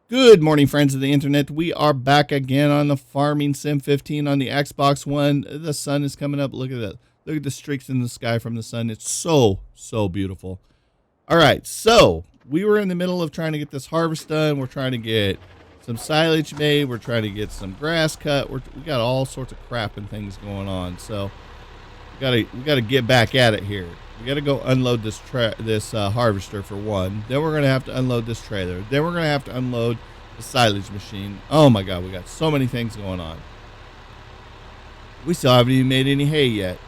Good morning, friends of the internet. We are back again on the Farming Sim 15 on the Xbox One. The sun is coming up. Look at that. Look at the streaks in the sky from the sun. It's so beautiful. All right, so we were in the middle of trying to get this harvest done. We're trying to get some silage made. We're trying to get some grass cut. We got all sorts of crap and things going on. So we gotta get back at it here. We gotta go unload this harvester for one. Then we're gonna have to unload this trailer. Then we're gonna have to unload the silage machine. Oh my god, we got so many things going on. We still haven't even made any hay yet.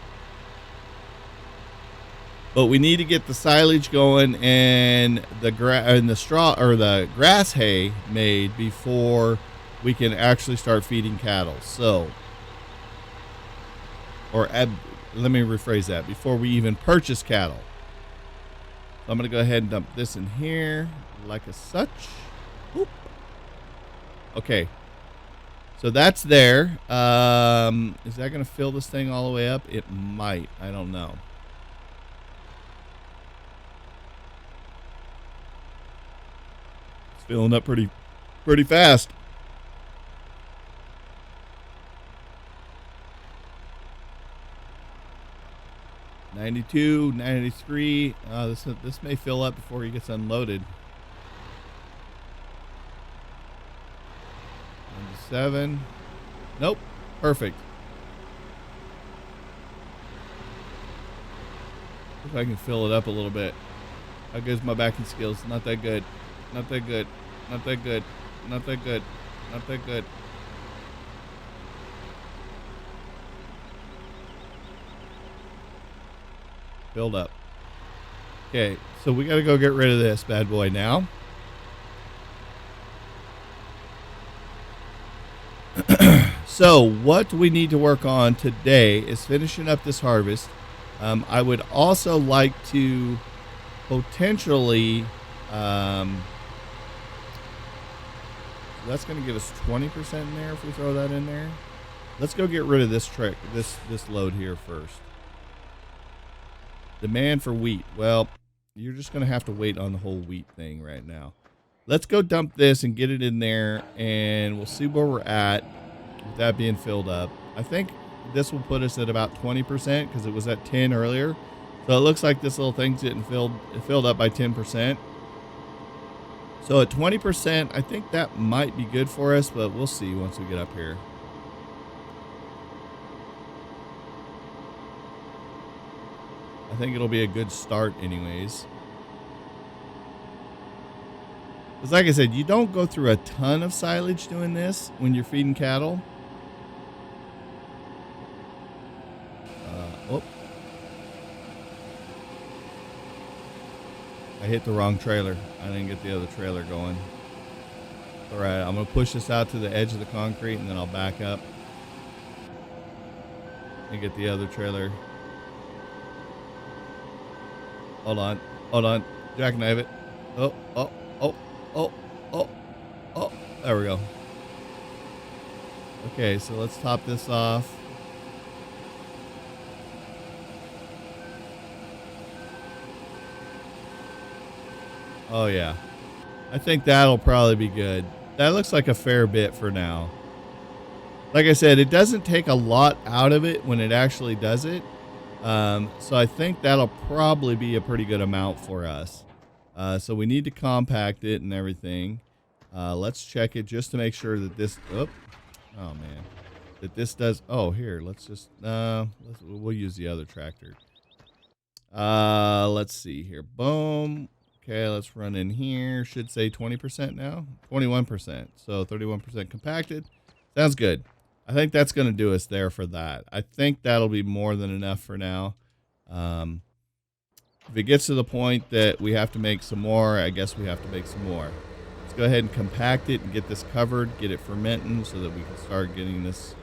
But we need to get the silage going and the straw or the grass hay made before we can actually start feeding cattle. So, let me rephrase that. Before we even purchase cattle. So I'm going to go ahead and dump this in here like a such. Boop. Okay. So that's there. Is that going to fill this thing all the way up? It might. I don't know. It's filling up pretty fast. $92, $93. This may fill up before he gets unloaded. $97. Nope. Perfect. If I can fill it up a little bit. How good's my backing skills? Not that good. Not that good. Not that good. Not that good. Not that good. Filled up. Okay, so we gotta go get rid of this bad boy now. So what we need to work on today is finishing up this harvest. I would also like to potentially that's going to give us 20% in there if we throw that in there. Let's go get rid of this this load here first. Demand for wheat. Well, you're just going to have to wait on the whole wheat thing right now. Let's go dump this and get it in there, and we'll see where we're at with that being filled up. I think this will put us at about 20% because it was at 10 earlier. So it looks like this little thing's getting filled up by 10%. So at 20%, I think that might be good for us, but we'll see once we get up here. I think it'll be a good start anyways. Because like I said, you don't go through a ton of silage doing this when you're feeding cattle. Oh. I hit the wrong trailer. I didn't get the other trailer going. All right, I'm going to push this out to the edge of the concrete, and then I'll back up and get the other trailer. Hold on. Hold on. Jackknife it. Oh. There we go. Okay, so let's top this off. Oh, yeah. I think that'll probably be good. That looks like a fair bit for now. Like I said, it doesn't take a lot out of it when it actually does it. So I think that'll probably be a pretty good amount for us. So we need to compact it and everything. Let's check it just to make sure that this... Oh man. That this does... Oh, here. Let's just... we'll use the other tractor. Let's see here. Boom. Okay, let's run in here. Should say 20% now. 21%. So 31% compacted. Sounds good. I think that's going to do us there for that. I think that'll be more than enough for now. If it gets to the point that we have to make some more, I guess we have to make some more. Let's go ahead and compact it and get this covered, get it fermenting so that we can start getting these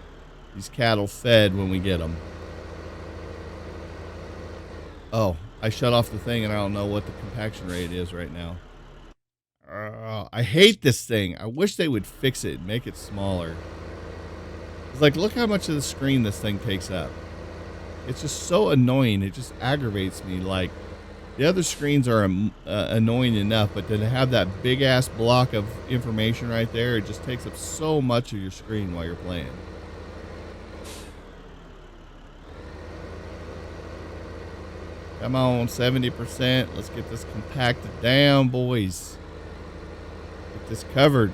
cattle fed when we get them. Oh, I shut off the thing and I don't know what the compaction rate is right now. I hate this thing. I wish they would fix it and make it smaller. It's like, look how much of the screen this thing takes up. It's just so annoying. It just aggravates me like The other screens are annoying enough, but to have that big ass block of information right there, it just takes up so much of your screen while you're playing. Come on, 70%. Let's get this compacted down, boys. Get this covered.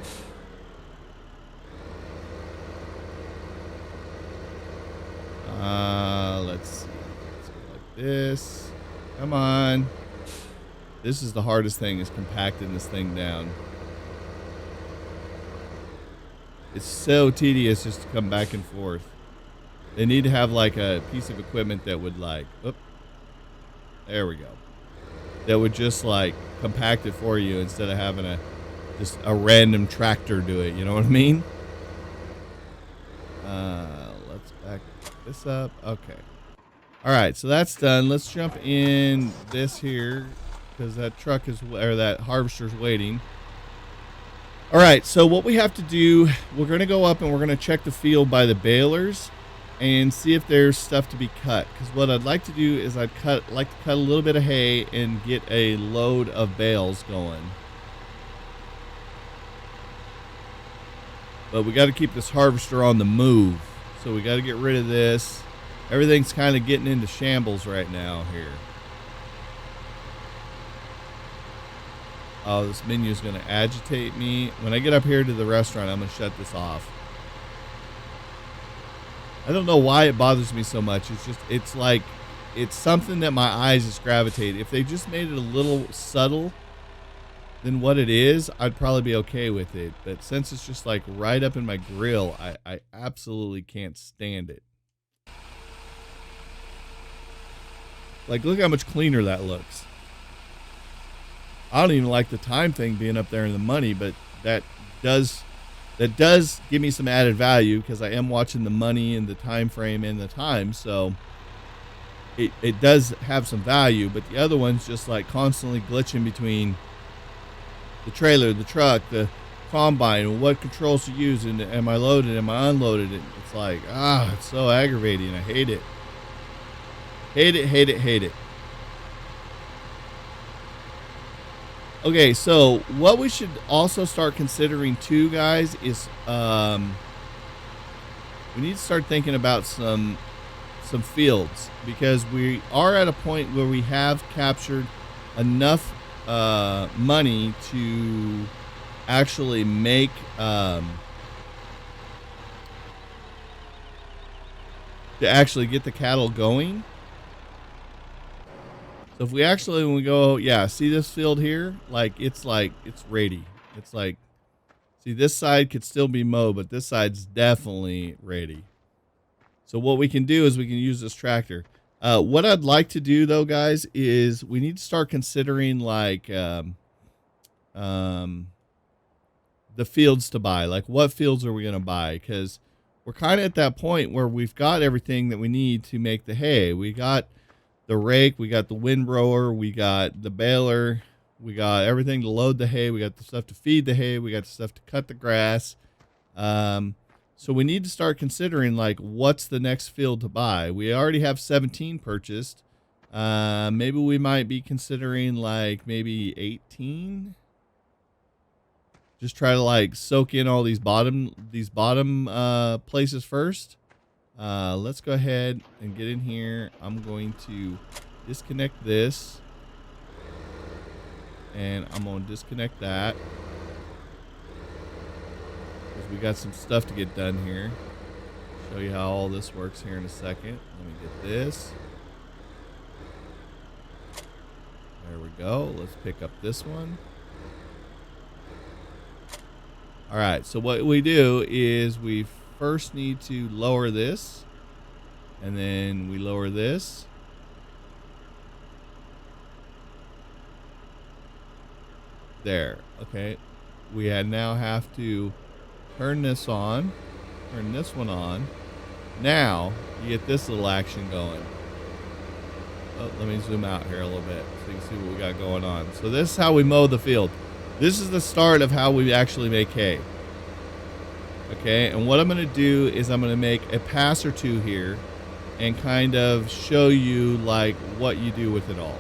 Let's see. Let's go like this. Come on. This is the hardest thing, is compacting this thing down. It's so tedious just to come back and forth. They need to have like a piece of equipment that would like, there we go. That would just like compact it for you instead of having just a random tractor do it. You know what I mean? Let's back this up. Okay. All right. So that's done. Let's jump in this here because that truck or that harvester's waiting. All right. So what we have to do, we're going to go up and we're going to check the field by the balers and see if there's stuff to be cut. Because what I'd like to do is like to cut a little bit of hay and get a load of bales going. But we got to keep this harvester on the move. So we got to get rid of this. Everything's kind of getting into shambles right now here. Oh, this menu is going to agitate me. When I get up here to the restaurant, I'm going to shut this off. I don't know why it bothers me so much. It's like, it's something that my eyes just gravitate. If they just made it a little subtle than what it is, I'd probably be okay with it. But since it's just like right up in my grill, I absolutely can't stand it. Like, look how much cleaner that looks. I don't even like the time thing being up there in the money, but that does give me some added value because I am watching the money and the time frame and the time. So it does have some value, but the other one's just like constantly glitching between the trailer, the truck, the combine, what controls to use, and am I loaded, am I unloaded? It's like, it's so aggravating. I hate it. Hate it, hate it, hate it. Okay, so what we should also start considering too, guys, is we need to start thinking about some fields, because we are at a point where we have captured enough money to actually make to actually get the cattle going. So if we actually, when we go, see this field here, it's ready. It's like, see, this side could still be mowed, but this side's definitely ready. So what we can do is we can use this tractor. What I'd like to do though, guys, is we need to start considering like the fields to buy. Like, what fields are we going to buy? Because we're kind of at that point where we've got everything that we need to make the hay. We got the rake, we got the windrower, we got the baler, we got everything to load the hay, we got the stuff to feed the hay, we got the stuff to cut the grass. So we need to start considering like what's the next field to buy. We already have 17 purchased. Maybe we might be considering like maybe 18. Just try to like soak in all these bottom places first. Let's go ahead and get in here. I'm going to disconnect this, and I'm going to disconnect that, because we got some stuff to get done here. Show you how all this works here in a second. Let me get this. There we go. Let's pick up this one. All right, so what we do is we first need to lower this, and then we lower this. There, okay. We now have to turn this on, turn this one on. Now you get this little action going. Oh, let me zoom out here a little bit so you can see what we got going on. So this is how we mow the field. This is the start of how we actually make hay. Okay, and what I'm going to do is I'm going to make a pass or two here and kind of show you like what you do with it all.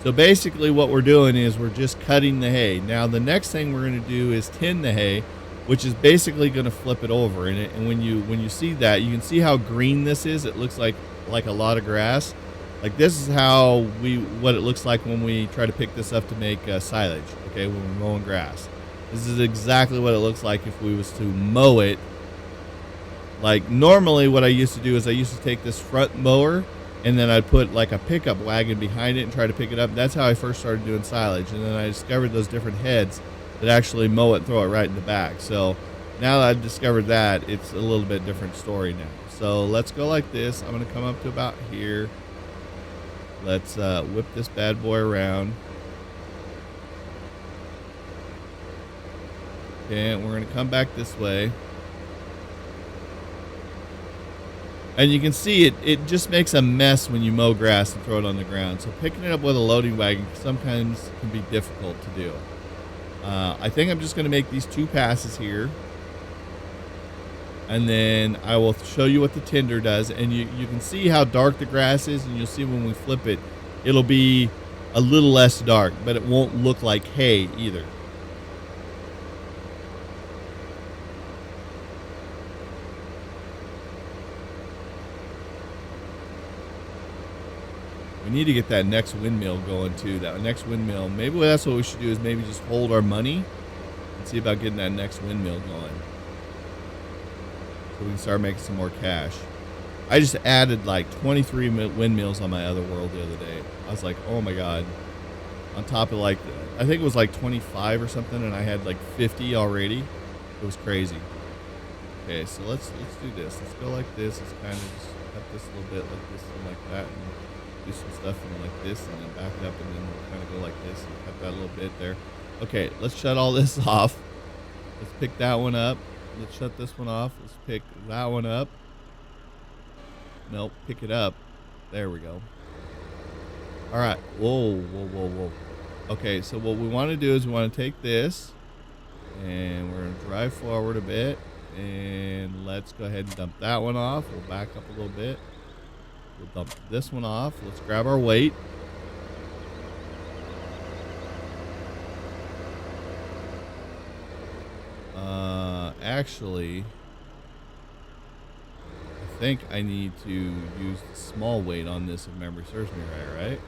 So basically what we're doing is we're just cutting the hay. Now the next thing we're going to do is tin the hay, which is basically going to flip it over in it. And when you see that, you can see how green this is. It looks like a lot of grass. Like this is what it looks like when we try to pick this up to make silage. Okay, when we're mowing grass, this is exactly what it looks like if we was to mow it. Like normally, what I used to do is I used to take this front mower and then I'd put like a pickup wagon behind it and try to pick it up. That's how I first started doing silage, and then I discovered those different heads that actually mow it and throw it right in the back. So now that I've discovered that, it's a little bit different story now. So let's go like this. I'm going to come up to about here. Let's whip this bad boy around. Okay, and we're going to come back this way. And you can see it just makes a mess when you mow grass and throw it on the ground. So picking it up with a loading wagon sometimes can be difficult to do. I think I'm just going to make these 2 passes here. And then I will show you what the tinder does. And you can see how dark the grass is. And you'll see when we flip it, it'll be a little less dark. But it won't look like hay either. We need to get that next windmill going too. That next windmill, maybe that's what we should do, is maybe just hold our money and see about getting that next windmill going. So we can start making some more cash. I just added like 23 windmills on my other world the other day. I was like, oh my God. On top of like, I think it was like 25 or something, and I had like 50 already. It was crazy. Okay, so let's do this. Let's go like this. Let's kind of just cut this a little bit like this and like that, and do some stuff and like this, and then back it up, and then we'll kind of go like this and cut that a little bit there. Okay, let's shut all this off. Let's pick that one up. Let's shut this one off. Let's pick that one up. Nope, pick it up. There we go. All right. Whoa. Okay, so what we want to do is we want to take this, and we're going to drive forward a bit, and let's go ahead and dump that one off. We'll back up a little bit. We'll dump this one off. Let's grab our weight. Actually, I think I need to use the small weight on this if memory serves me right?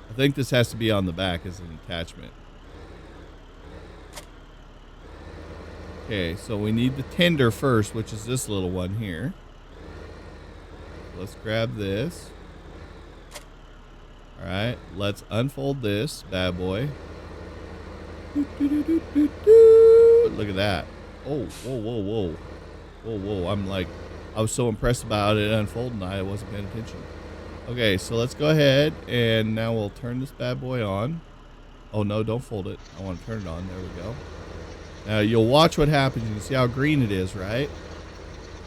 I think this has to be on the back as an attachment. Okay, so we need the tinder first, which is this little one here. Let's grab this. All right, let's unfold this bad boy. Look at that. Oh, whoa. I was so impressed about it unfolding, I wasn't paying attention. Okay, so let's go ahead, and now we'll turn this bad boy on. Oh, no, don't fold it. I want to turn it on. There we go. Now, you'll watch what happens. You can see how green it is, right?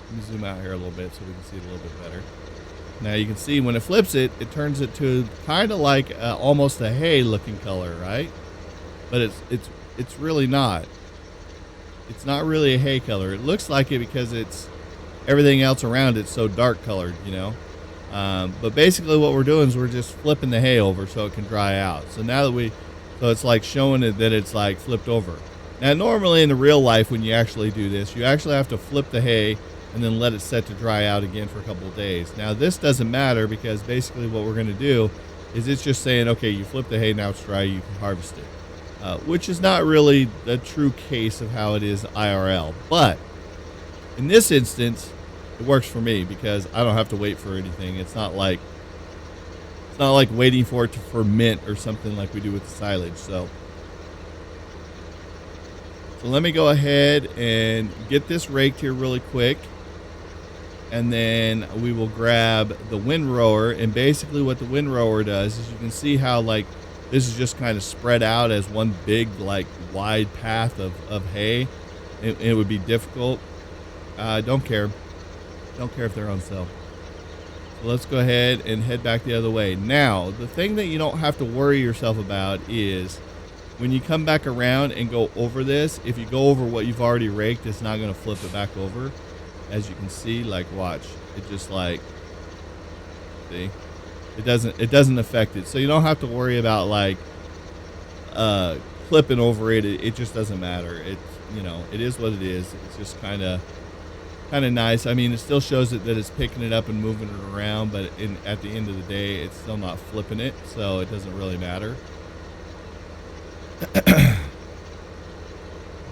Let me zoom out here a little bit so we can see it a little bit better. Now, you can see when it flips it, it turns it to kind of like almost a hay-looking color, right? But it's really not. It's not really a hay color. It looks like it because it's everything else around it's so dark colored, you know. But basically what we're doing is we're just flipping the hay over so it can dry out. So now that so it's like showing it that it's like flipped over. Now normally in the real life when you actually do this, you actually have to flip the hay and then let it set to dry out again for a couple of days. Now this doesn't matter because basically what we're going to do is it's just saying, okay, you flip the hay, now it's dry, you can harvest it. Which is not really the true case of how it is IRL. But in this instance, it works for me because I don't have to wait for anything. It's not like waiting for it to ferment or something like we do with the silage. So let me go ahead and get this raked here really quick. And then we will grab the windrower. And basically what the windrower does is you can see how like this is just kind of spread out as one big like wide path of hay. It would be difficult. Don't care if they're on sale. So let's go ahead and head back the other way. Now, the thing that you don't have to worry yourself about is when you come back around and go over this, if you go over what you've already raked, it's not going to flip it back over. As you can see, like watch, it just like See, it doesn't affect it, so you don't have to worry about like clipping over it. It just doesn't matter. It's, you know, it is what it is. It's just kind of nice. I mean, it still shows it that it's picking it up and moving it around, but at the end of the day, it's still not flipping it, so it doesn't really matter.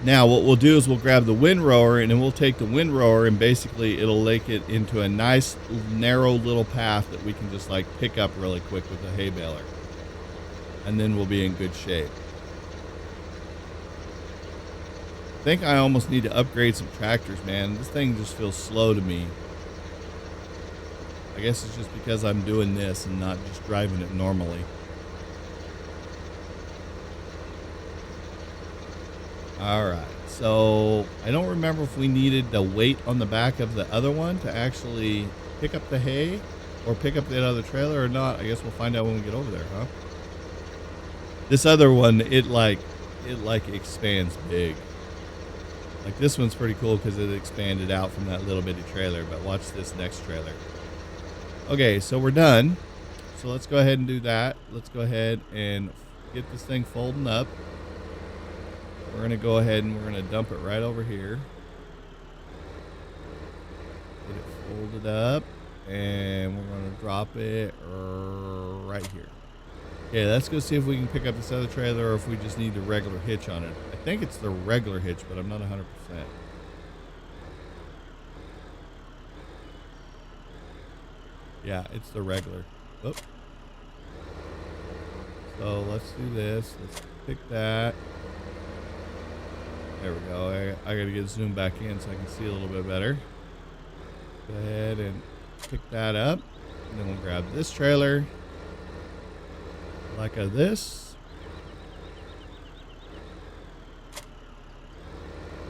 Now, what we'll do is we'll grab the windrower, and then we'll take the windrower, and basically it'll make it into a nice, narrow little path that we can just like pick up really quick with the hay baler. And then we'll be in good shape. I think I almost need to upgrade some tractors, man. This thing just feels slow to me. I guess it's just because I'm doing this and not just driving it normally. All right, so I don't remember if we needed the weight on the back of the other one to actually pick up the hay or pick up that other trailer or not. I guess we'll find out when we get over there, huh? This other one, it expands big. Like this one's pretty cool because it expanded out from that little bitty trailer, but watch this next trailer. Okay, so we're done. So let's go ahead and do that. Let's go ahead and get this thing folding up. We're going to go ahead and we're going to dump it right over here. Get it folded up, and we're going to drop it right here. Okay, let's go see if we can pick up this other trailer or if we just need the regular hitch on it. I think it's the regular hitch, but I'm not 100%. Yeah, it's the regular. Oop. So let's do this. Let's pick that. There we go. I gotta get zoomed back in so I can see a little bit better. Go ahead and pick that up. And then we'll grab this trailer. Like this.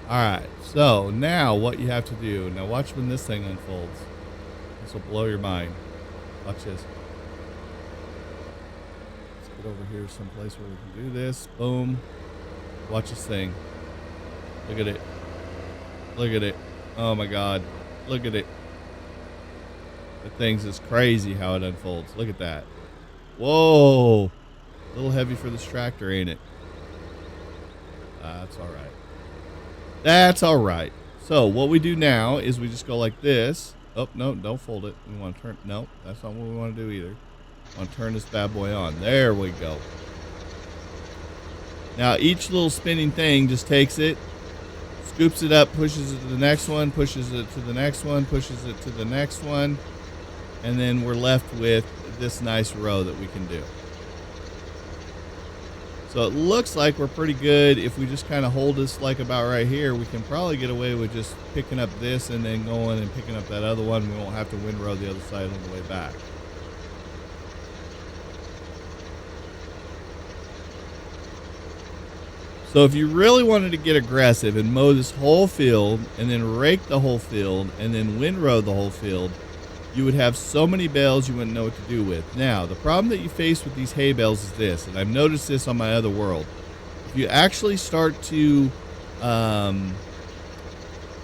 Alright, so now what you have to do. Now watch when this thing unfolds. This will blow your mind. Watch this. Let's get over here someplace where we can do this. Boom. Watch this thing. Look at it. Look at it. Oh my God. Look at it. That thing's just crazy how it unfolds. Look at that. Whoa. A little heavy for this tractor, ain't it? That's all right. That's all right. So what we do now is we just go like this. Oh, no, don't fold it. We want to turn. No, that's not what we want to do either. I want to turn this bad boy on. There we go. Now each little spinning thing just takes it, scoops it up, pushes it to the next one, pushes it to the next one, pushes it to the next one, and then we're left with this nice row that we can do. So it looks like we're pretty good. If we just kind of hold this like about right here, we can probably get away with just picking up this and then going and picking up that other one. We won't have to windrow the other side on the way back. So if you really wanted to get aggressive and mow this whole field and then rake the whole field and then windrow the whole field, you would have so many bales you wouldn't know what to do with. Now, the problem that you face with these hay bales is this, and I've noticed this on my other world. If you actually start to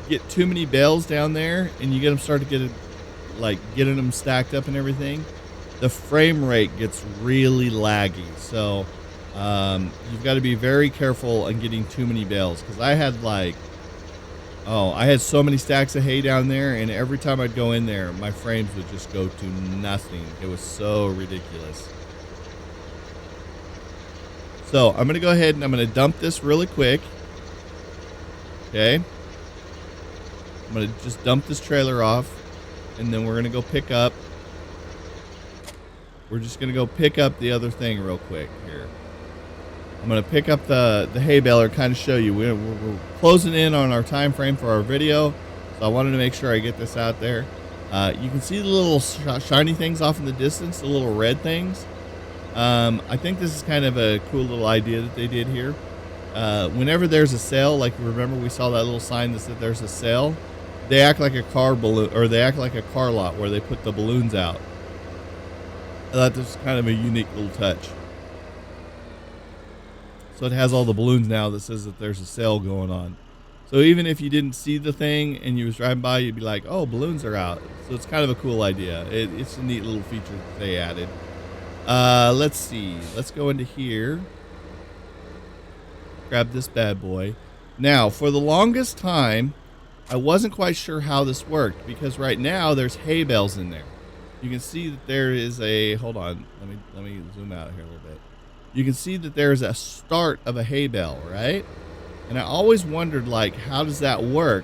get too many bales down there and you get them started getting them stacked up and everything, the frame rate gets really laggy. So you've got to be very careful on getting too many bales, because I had I had so many stacks of hay down there, and every time I'd go in there, my frames would just go to nothing. It was so ridiculous. So I'm going to go ahead and I'm going to dump this really quick. Okay. I'm going to just dump this trailer off, and then we're going to go pick up. We're just going to go pick up the other thing real quick here. I'm going to pick up the hay baler, kind of show you. We're closing in on our time frame for our video, so I wanted to make sure I get this out there. You can see the little shiny things off in the distance, the little red things. I think this is kind of a cool little idea that they did here. Whenever there's a sale, like remember we saw that little sign that said there's a sale, they act like a car balloon, or they act like a car lot where they put the balloons out. I thought this was kind of a unique little touch. So it has all the balloons now that says that there's a sale going on. So even if you didn't see the thing and you was driving by, you'd be like, oh, balloons are out. So it's kind of a cool idea. It's a neat little feature that they added. Let's see. Let's go into here. Grab this bad boy. Now, for the longest time, I wasn't quite sure how this worked because right now there's hay bales in there. You can see that there is a, hold on, let me zoom out here a little bit. You can see that there's a start of a hay bale, right? And I always wondered, like, how does that work?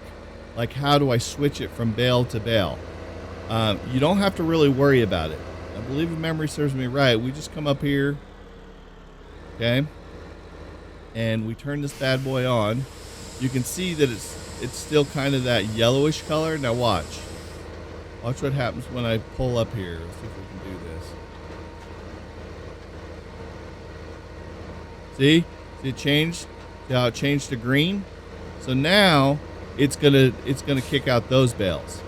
Like, how do I switch it from bale to bale? You don't have to really worry about it. I believe if memory serves me right, we just come up here, okay? And we turn this bad boy on. You can see that it's still kind of that yellowish color. Now watch. Watch what happens when I pull up here. Let's see if we can do this. See? See it changed? See how it changed to green? So now it's gonna kick out those bales.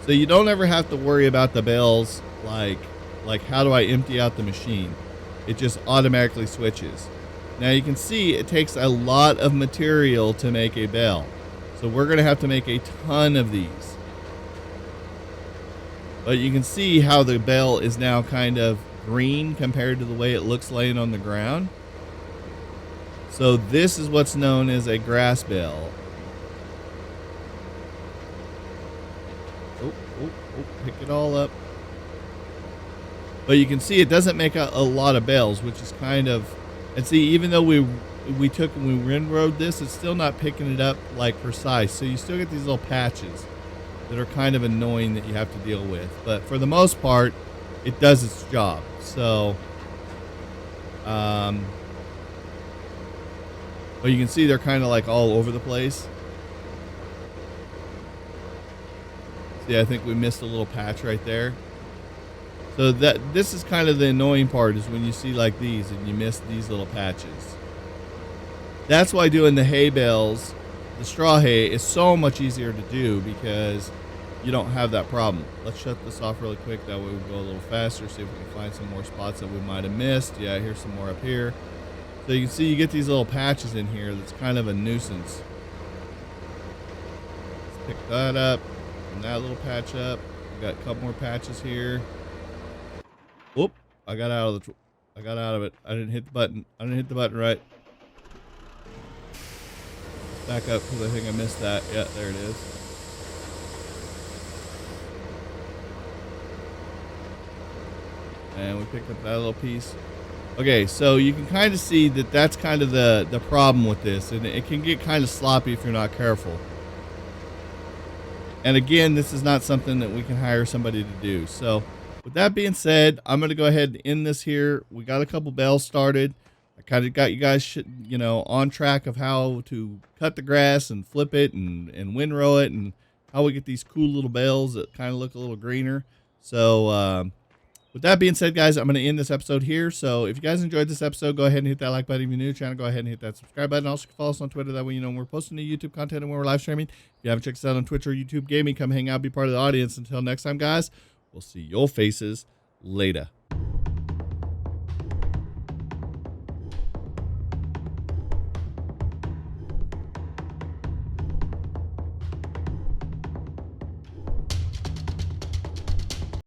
So you don't ever have to worry about the bales like how do I empty out the machine? It just automatically switches. Now you can see it takes a lot of material to make a bale. So we're gonna have to make a ton of these. But you can see how the bale is now kind of green compared to the way it looks laying on the ground. So this is what's known as a grass bale. Oh, pick it all up. But you can see it doesn't make a lot of bales, which is kind of, and see, even though we windrowed this, it's still not picking it up like precise. So you still get these little patches that are kind of annoying that you have to deal with. But for the most part, it does its job. So, but you can see they're kind of like all over the place. See, I think we missed a little patch right there. So this is kind of the annoying part, is when you see like these and you miss these little patches. That's why doing the hay bales, the straw hay, is so much easier to do because you don't have that problem. Let's shut this off really quick. That way we go a little faster, see if we can find some more spots that we might have missed. Yeah, here's some more up here. So you can see you get these little patches in here that's kind of a nuisance. Let's pick that up and that little patch up. We got a couple more patches here. Whoop! I got out of it. I didn't hit the button. Right. Let's back up because I think I missed that. Yeah, there it is. And we picked up that little piece. Okay, so you can kind of see that that's kind of the problem with this, and it can get kind of sloppy if you're not careful. And again, this is not something that we can hire somebody to do. So with that being said, I'm going to go ahead and end this here. We got a couple bales started. I kind of got you guys, on track of how to cut the grass and flip it and windrow it, and how we get these cool little bales that kind of look a little greener. So, with that being said, guys, I'm going to end this episode here. So if you guys enjoyed this episode, go ahead and hit that like button. If you're new to the channel, go ahead and hit that subscribe button. Also, follow us on Twitter. That way you know when we're posting new YouTube content and when we're live streaming. If you haven't checked us out on Twitch or YouTube Gaming, come hang out, be part of the audience. Until next time, guys, we'll see your faces later.